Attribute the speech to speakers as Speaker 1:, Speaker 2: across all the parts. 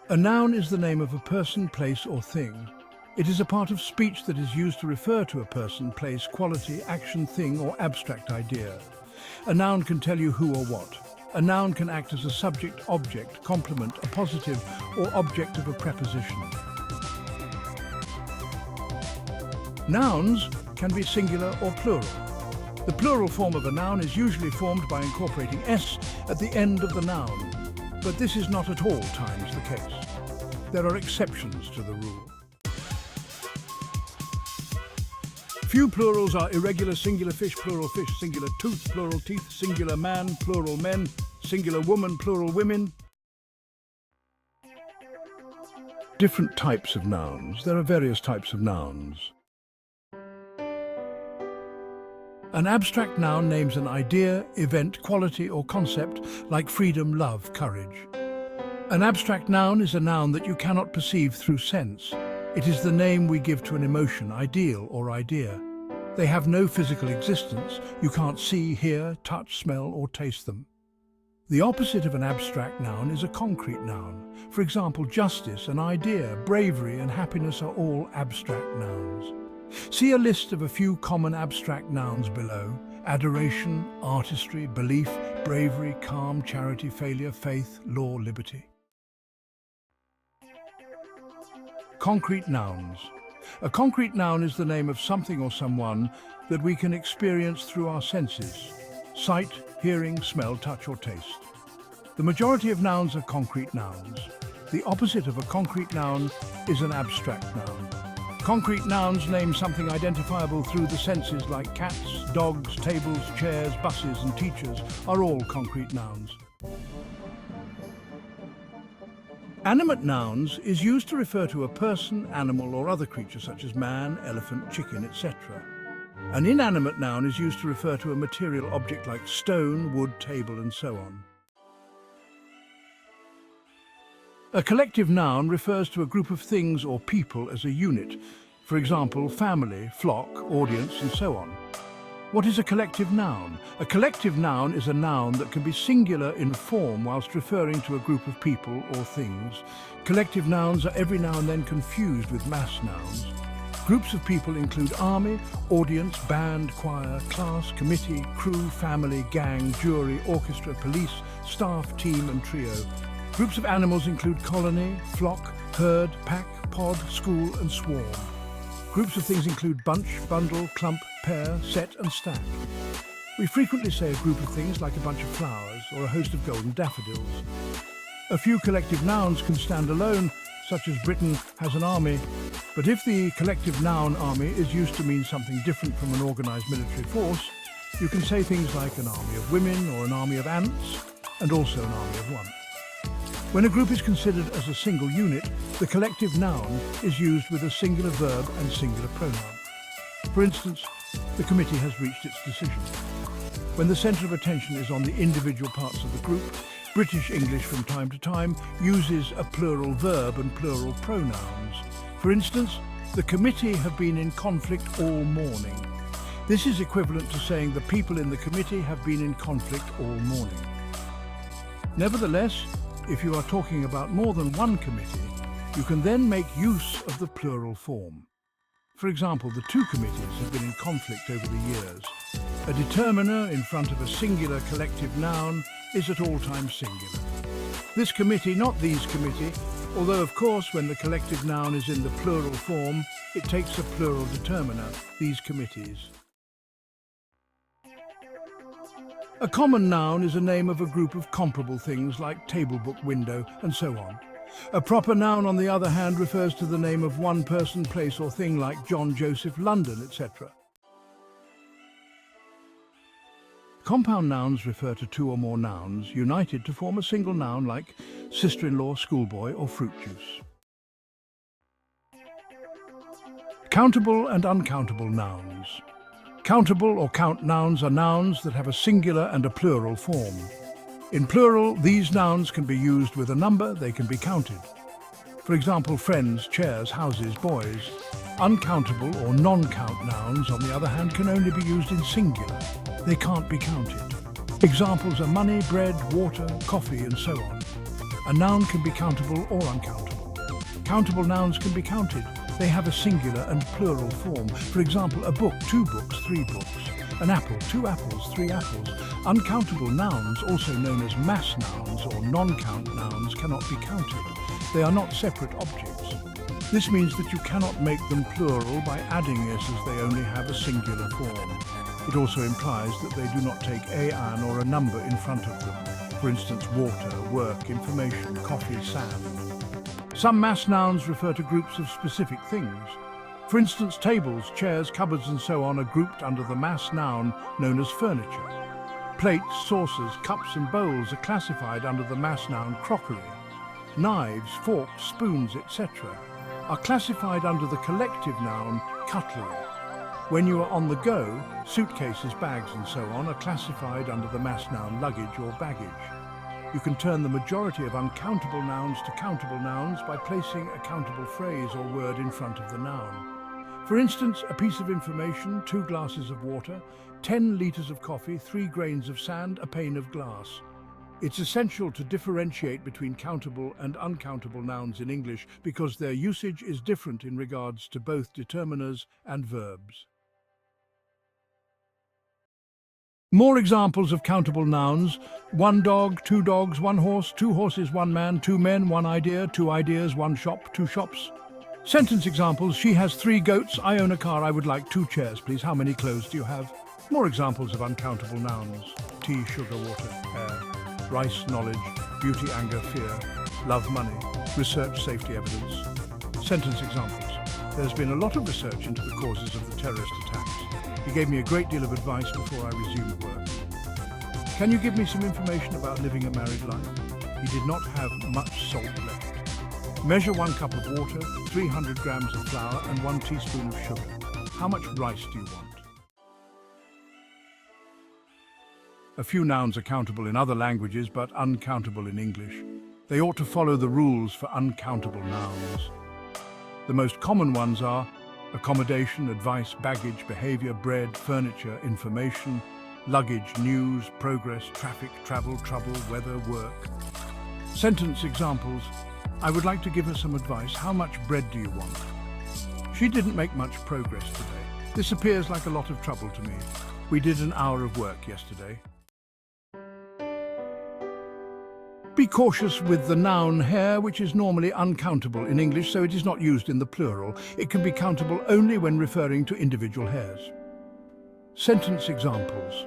Speaker 1: A noun is the name of a person, place, or thing. It is a part of speech that is used to refer to a person, place, quality, action, thing, or abstract idea. A noun can tell you who or what. A noun can act as a subject, object, complement, a positive, or object of a preposition. Nouns can be singular or plural. The plural form of a noun is usually formed by incorporating s at the end of the noun, but this is not at all times the case. There are exceptions to the rule. Few plurals are irregular: singular fish, singular tooth, plural teeth, singular man, plural men, singular woman, plural women. Different types of nouns. There are various types of nouns. An abstract noun names an idea, event, quality, or concept, like freedom, love, courage. An abstract noun is a noun that you cannot perceive through sense. It is the name we give to an emotion, ideal, or idea. They have no physical existence. You can't see, hear, touch, smell, or taste them. The opposite of an abstract noun is a concrete noun. For example, justice, an idea, bravery, and happiness are all abstract nouns. See a list of a few common abstract nouns below: adoration, artistry, belief, bravery, calm, charity, failure, faith, law, liberty. Concrete nouns. A concrete noun is the name of something or someone that we can experience through our senses: sight, hearing, smell, touch, or taste. The majority of nouns are concrete nouns. The opposite of a concrete noun is an abstract noun. Concrete nouns name something identifiable through the senses, like cats, dogs, tables, chairs, buses, and teachers are all concrete nouns. Animate nouns is used to refer to a person, animal, or other creature such as man, elephant, chicken, etc. An inanimate noun is used to refer to a material object like stone, wood, table, and so on. A collective noun refers to a group of things or people as a unit. For example, family, flock, audience, and so on. What is a collective noun? A collective noun is a noun that can be singular in form whilst referring to a group of people or things. Collective nouns are every now and then confused with mass nouns. Groups of people include army, audience, band, choir, class, committee, crew, family, gang, jury, orchestra, police, staff, team, and trio. Groups of animals include colony, flock, herd, pack, pod, school, and swarm. Groups of things include bunch, bundle, clump, pair, set, and stack. We frequently say a group of things like a bunch of flowers or a host of golden daffodils. A few collective nouns can stand alone, such as Britain has an army, but if the collective noun army is used to mean something different from an organised military force, you can say things like an army of women or an army of ants, and also an army of one. When a group is considered as a single unit, the collective noun is used with a singular verb and singular pronoun. For instance, the committee has reached its decision. When the centre of attention is on the individual parts of the group, British English from time to time uses a plural verb and plural pronouns. For instance, the committee have been in conflict all morning. This is equivalent to saying the people in the committee have been in conflict all morning. Nevertheless, if you are talking about more than one committee, you can then make use of the plural form. For example, the two committees have been in conflict over the years. A determiner in front of a singular collective noun is at all times singular. This committee, not these committee, although of course when the collective noun is in the plural form, it takes a plural determiner, these committees. A common noun is a name of a group of comparable things like table, book, window, and so on. A proper noun, on the other hand, refers to the name of one person, place, or thing like John, Joseph, London, etc. Compound nouns refer to two or more nouns united to form a single noun like sister-in-law, schoolboy, or fruit juice. Countable and uncountable nouns. Countable or count nouns are nouns that have a singular and a plural form. In plural, these nouns can be used with a number, they can be counted. For example, friends, chairs, houses, boys. Uncountable or non-count nouns, on the other hand, can only be used in singular. They can't be counted. Examples are money, bread, water, coffee, and so on. A noun can be countable or uncountable. Countable nouns can be counted. They have a singular and plural form. For example, a book, 2 books, 3 books. An apple, 2 apples, 3 apples. Uncountable nouns, also known as mass nouns or non-count nouns, cannot be counted. They are not separate objects. This means that you cannot make them plural by adding s as they only have a singular form. It also implies that they do not take an or a number in front of them. For instance, water, work, information, coffee, sand. Some mass nouns refer to groups of specific things. For instance, tables, chairs, cupboards and so on are grouped under the mass noun known as furniture. Plates, saucers, cups and bowls are classified under the mass noun crockery. Knives, forks, spoons, etc. are classified under the collective noun cutlery. When you are on the go, suitcases, bags and so on are classified under the mass noun luggage or baggage. You can turn the majority of uncountable nouns to countable nouns by placing a countable phrase or word in front of the noun. For instance, a piece of information, 2 glasses of water, 10 litres of coffee, 3 grains of sand, a pane of glass. It's essential to differentiate between countable and uncountable nouns in English because their usage is different in regards to both determiners and verbs. More examples of countable nouns: 1 dog, 2 dogs, 1 horse, 2 horses, 1 man, 2 men, 1 idea, 2 ideas, 1 shop, 2 shops. Sentence examples: she has 3 goats, I own a car, I would like 2 chairs, please. How many clothes do you have? More examples of uncountable nouns: tea, sugar, water, air, rice, knowledge, beauty, anger, fear, love, money, research, safety, evidence. Sentence examples: there's been a lot of research into the causes of the terrorist attacks. He gave me a great deal of advice before I resumed work. Can you give me some information about living a married life? He did not have much salt left. Measure 1 cup of water, 300 grams of flour and 1 teaspoon of sugar. How much rice do you want? A few nouns are countable in other languages but uncountable in English. They ought to follow the rules for uncountable nouns. The most common ones are accommodation, advice, baggage, behavior, bread, furniture, information, luggage, news, progress, traffic, travel, trouble, weather, work. Sentence examples: I would like to give her some advice. How much bread do you want? She didn't make much progress today. This appears like a lot of trouble to me. We did an hour of work yesterday. Be cautious with the noun hair, which is normally uncountable in English, so it is not used in the plural. It can be countable only when referring to individual hairs. Sentence examples: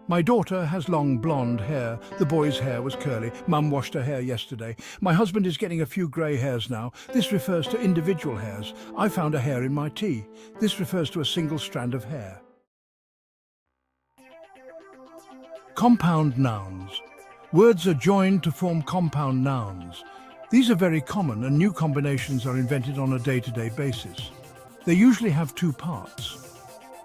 Speaker 1: my daughter has long blonde hair. The boy's hair was curly. Mum washed her hair yesterday. My husband is getting a few grey hairs now. This refers to individual hairs. I found a hair in my tea. This refers to a single strand of hair. Compound nouns. Words are joined to form compound nouns. These are very common and new combinations are invented on a day-to-day basis. They usually have 2 parts.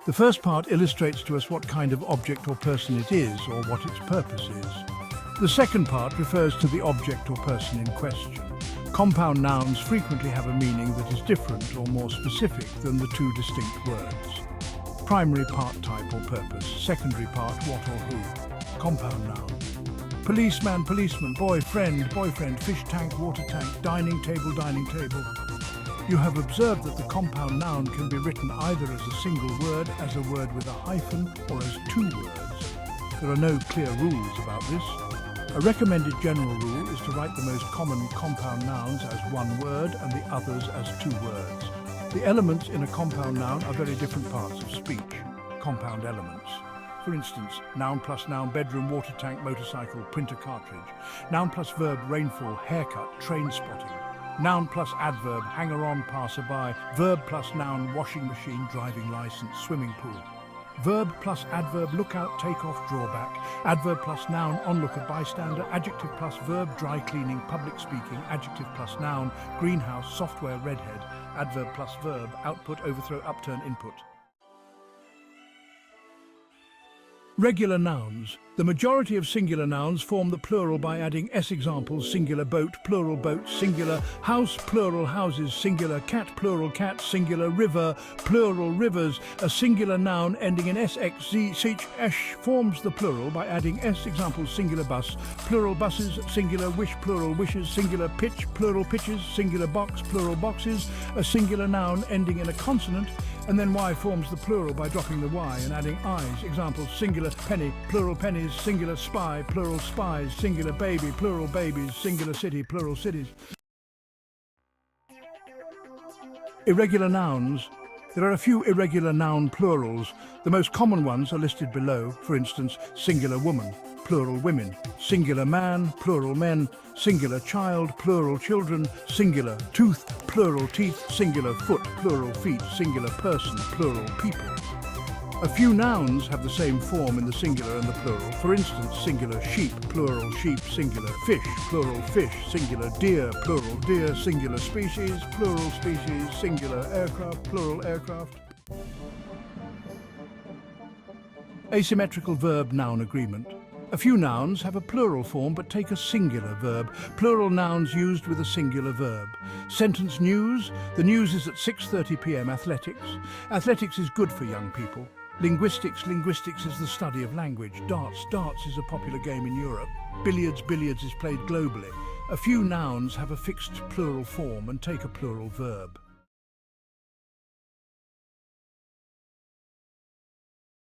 Speaker 1: The first part illustrates to us what kind of object or person it is or what its purpose is. The second part refers to the object or person in question. Compound nouns frequently have a meaning that is different or more specific than the 2 distinct words. Primary part, type or purpose. Secondary part, what or who. Compound noun. Policeman, policeman, boy, friend, boyfriend, fish tank, water tank, dining table, dining table. You have observed that the compound noun can be written either as a single word, as a word with a hyphen, or as 2 words. There are no clear rules about this. A recommended general rule is to write the most common compound nouns as 1 word and the others as 2 words. The elements in a compound noun are very different parts of speech. Compound elements. For instance, noun plus noun, bedroom, water tank, motorcycle, printer cartridge. Noun plus verb, rainfall, haircut, train spotting. Noun plus adverb, hanger-on, passerby. Verb plus noun, washing machine, driving license, swimming pool. Verb plus adverb, lookout, take off, drawback. Adverb plus noun, onlooker, bystander. Adjective plus verb, dry cleaning, public speaking. Adjective plus noun, greenhouse, software, redhead. Adverb plus verb, output, overthrow, upturn, input. Regular nouns. The majority of singular nouns form the plural by adding s. Examples: singular boat, plural boats, singular house, plural houses, singular cat, plural cats, singular river, plural rivers. A singular noun ending in s, x, z, ch, esh forms the plural by adding s. Examples: singular bus, plural buses, singular wish, plural wishes, singular pitch, plural pitches, singular box, plural boxes. A singular noun ending in a consonant, and then y forms the plural by dropping the y and adding i's. Examples: singular penny, plural pennies, singular spy, plural spies, singular baby, plural babies, singular city, plural cities. Irregular nouns. There are a few irregular noun plurals. The most common ones are listed below. For instance, singular woman, plural women, singular man, plural men, singular child, plural children, singular tooth, plural teeth, singular foot, plural feet, singular person, plural people. A few nouns have the same form in the singular and the plural. For instance, singular sheep, plural sheep, singular fish, plural fish, singular deer, plural deer, singular species, plural species, singular aircraft, plural aircraft. Asymmetrical verb-noun agreement. A few nouns have a plural form but take a singular verb. Plural nouns used with a singular verb. Sentence: news. The news is at 6:30 p.m. Athletics. Athletics is good for young people. Linguistics. Linguistics is the study of language. Darts. Darts is a popular game in Europe. Billiards. Billiards is played globally. A few nouns have a fixed plural form and take a plural verb.